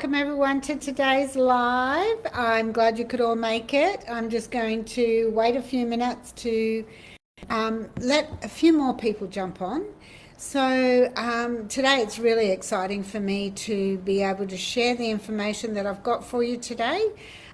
Welcome everyone to today's live. I'm glad you could all make it. I'm just going to wait a few minutes to let a few more people jump on. So today it's really exciting for me to be able to share the information that I've got for you today.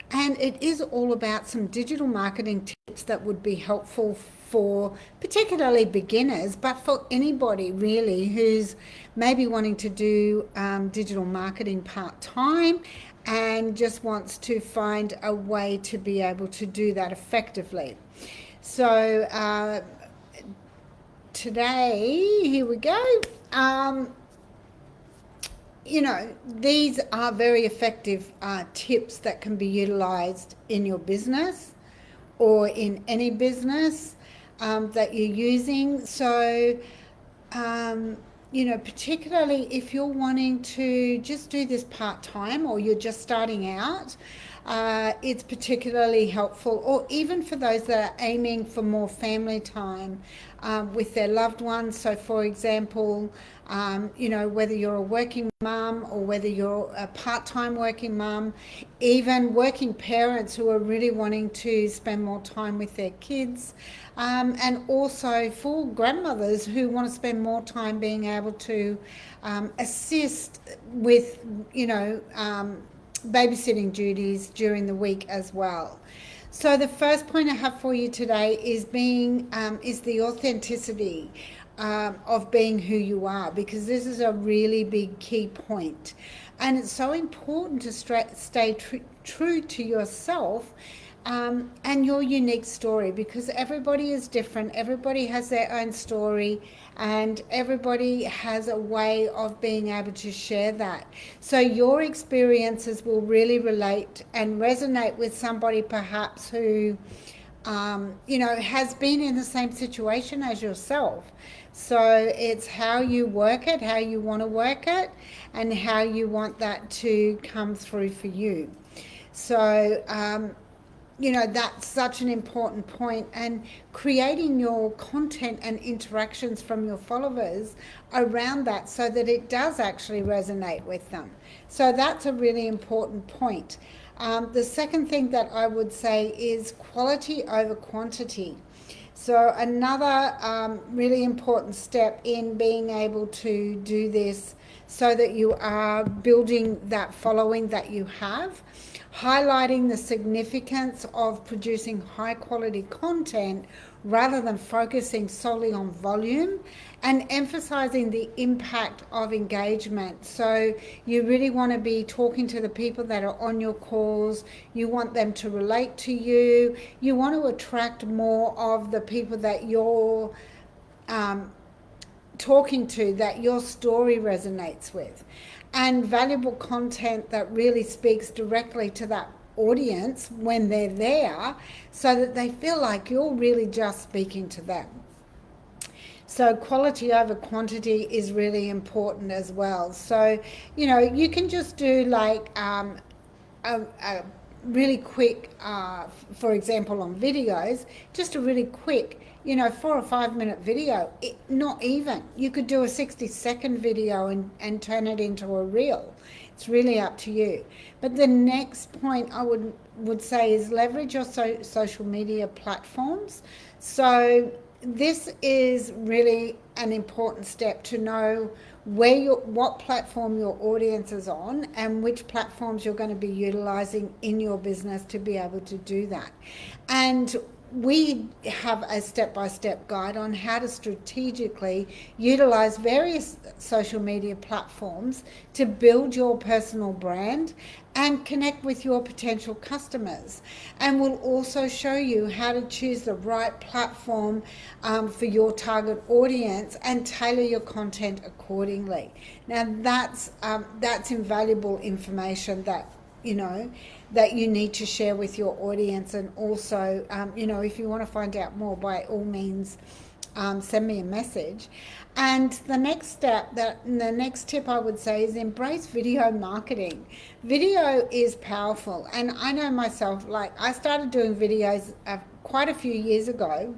And it is all about some digital marketing tips that would be helpful for particularly beginners, but for anybody really who's maybe wanting to do digital marketing part time and just wants to find a way to be able to do that effectively. So today, here we go. These are very effective tips that can be utilized in your business or in any business that you're using. Particularly if you're wanting to just do this part-time or you're just starting out, it's particularly helpful, or even for those that are aiming for more family time with their loved ones. So for example, whether you're a working mum or whether you're a part-time working mum, even working parents who are really wanting to spend more time with their kids, and also for grandmothers who want to spend more time being able to assist with, babysitting duties during the week as well. So the first point I have for you today is the authenticity of being who you are, because this is a really big key point, and it's so important to stay true to yourself and your unique story, because everybody is different, everybody has their own story, and everybody has a way of being able to share that. So your experiences will really relate and resonate with somebody perhaps who has been in the same situation as yourself. So it's how you work it, how you want to work it, and how you want that to come through for you. So that's such an important point, and creating your content and interactions from your followers around that so that it does actually resonate with them. So that's a really important point. The second thing that I would say is quality over quantity. So another really important step in being able to do this so that you are building that following that you have, highlighting the significance of producing high quality content rather than focusing solely on volume, and emphasizing the impact of engagement. So you really want to be talking to the people that are on your calls. You want them to relate to you. You want to attract more of the people that you're talking to, that your story resonates with, and valuable content that really speaks directly to that audience when they're there, so that they feel like you're really just speaking to them. So quality over quantity is really important as well. So, you can just do like a really quick, for example, on videos, just a really quick, 4 or 5 minute video. Not even. You could do a 60-second video and turn it into a reel. It's really up to you. But the next point I would say is leverage your social media platforms. So this is really an important step, to know what platform your audience is on and which platforms you're going to be utilizing in your business to be able to do that. And we have a step-by-step guide on how to strategically utilize various social media platforms to build your personal brand and connect with your potential customers. And we'll also show you how to choose the right platform for your target audience and tailor your content accordingly. Now that's invaluable information that you need to share with your audience. And also, if you want to find out more, by all means, send me a message. And the next tip I would say is embrace video marketing. Video is powerful, and I know myself, like I started doing videos quite a few years ago,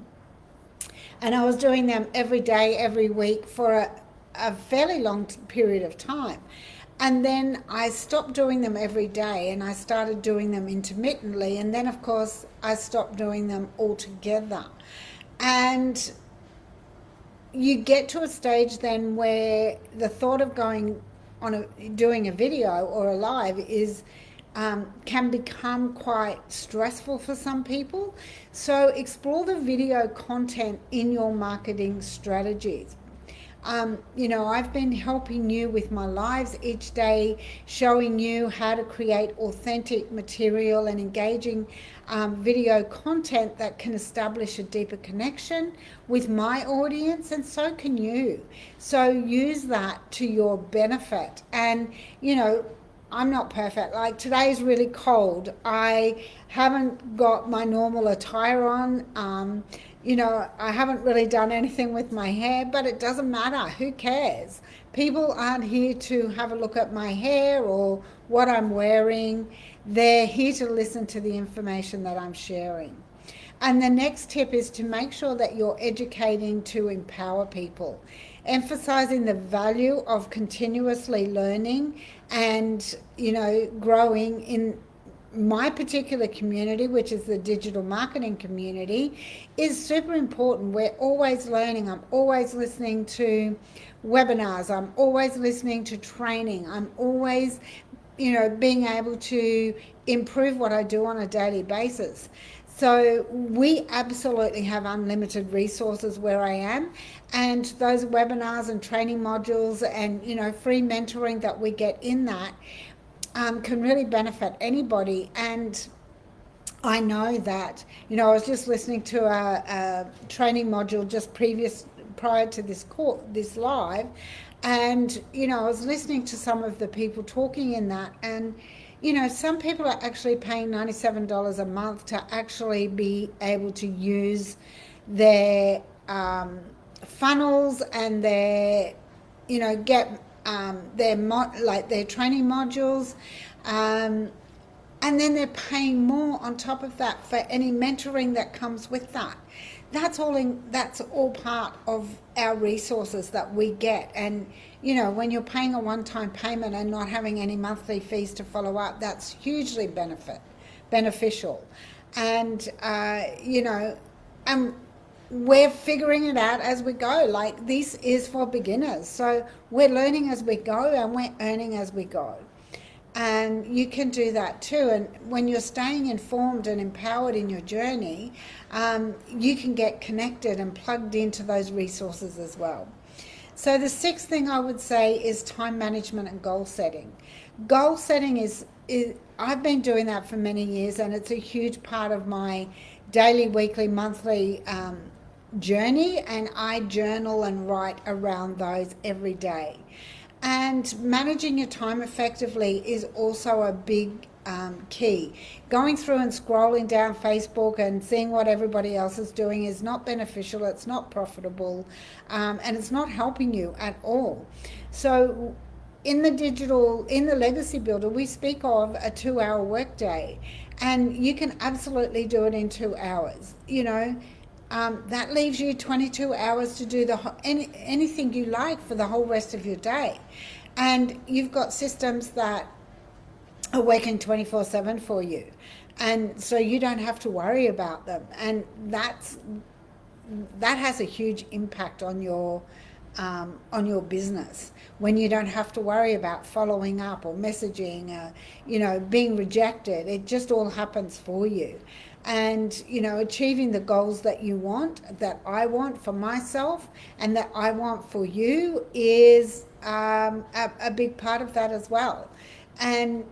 and I was doing them every day, every week for a fairly long period of time. And then I stopped doing them every day and I started doing them intermittently. And then, of course, I stopped doing them altogether. And you get to a stage then where the thought of going on doing a video or a live is can become quite stressful for some people. So explore the video content in your marketing strategies. I've been helping you with my lives each day, showing you how to create authentic material and engaging video content that can establish a deeper connection with my audience, and so can you. So use that to your benefit. And, I'm not perfect. Like today's really cold. I haven't got my normal attire on. I haven't really done anything with my hair, but it doesn't matter. Who cares? People aren't here to have a look at my hair or what I'm wearing. They're here to listen to the information that I'm sharing. And the next tip is to make sure that you're educating to empower people, emphasizing the value of continuously learning and, growing in my particular community, which is the digital marketing community, is super important. We're always learning. I'm always listening to webinars. I'm always listening to training. I'm always, being able to improve what I do on a daily basis. So we absolutely have unlimited resources where I am, and those webinars and training modules and free mentoring that we get in that can really benefit anybody. And I know that, I was just listening to a training module just prior to this live, and I was listening to some of the people talking in that, and some people are actually paying $97 a month to actually be able to use their funnels and their, get their training modules. And then they're paying more on top of that for any mentoring that comes with that. That's all part of our resources that we get. And when you're paying a one-time payment and not having any monthly fees to follow up, that's hugely beneficial. And and we're figuring it out as we go. Like, this is for beginners, so we're learning as we go and we're earning as we go. And you can do that too. And when you're staying informed and empowered in your journey, you can get connected and plugged into those resources as well. So the sixth thing I would say is time management and goal setting. Goal setting is I've been doing that for many years, and it's a huge part of my daily, weekly, monthly journey, and I journal and write around those every day. And managing your time effectively is also a big key. Going through and scrolling down Facebook and seeing what everybody else is doing is not beneficial, it's not profitable, and it's not helping you at all. So in the Legacy Builder, we speak of a 2-hour workday, and you can absolutely do it in 2 hours. That leaves you 22 hours to do anything you like for the whole rest of your day. And you've got systems that are working 24/7 for you. And so you don't have to worry about them. And that has a huge impact on your business, when you don't have to worry about following up or messaging, being rejected. It just all happens for you. And achieving the goals that you want, that I want for myself and that I want for you, is a big part of that as well. And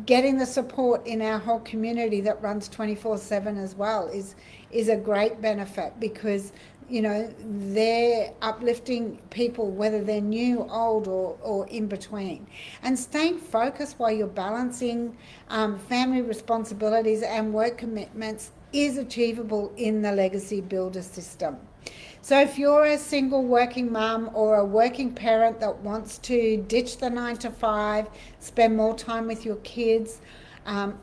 getting the support in our whole community that runs 24/7 as well is a great benefit, because they're uplifting people, whether they're new, old, or in between. And staying focused while you're balancing family responsibilities and work commitments is achievable in the Legacy Builder system. So if you're a single working mum or a working parent that wants to ditch the 9 to 5, spend more time with your kids,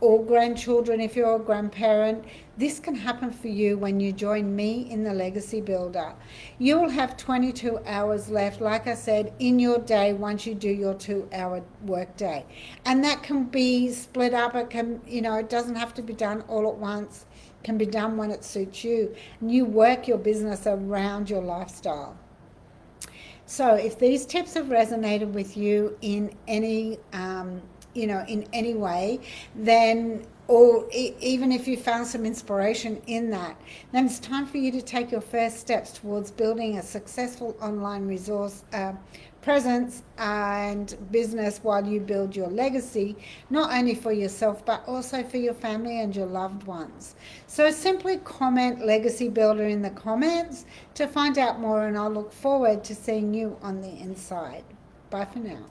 or grandchildren if you're a grandparent. This can happen for you when you join me in the Legacy Builder. You will have 22 hours left, like I said, in your day once you do your 2-hour work day. And that can be split up. It can, it doesn't have to be done all at once. It can be done when it suits you. And you work your business around your lifestyle. So if these tips have resonated with you in any, in any way, then, or even if you found some inspiration in that, then it's time for you to take your first steps towards building a successful online resource presence and business while you build your legacy, not only for yourself but also for your family and your loved ones. So simply comment Legacy Builder in the comments to find out more, and I'll look forward to seeing you on the inside. Bye for now.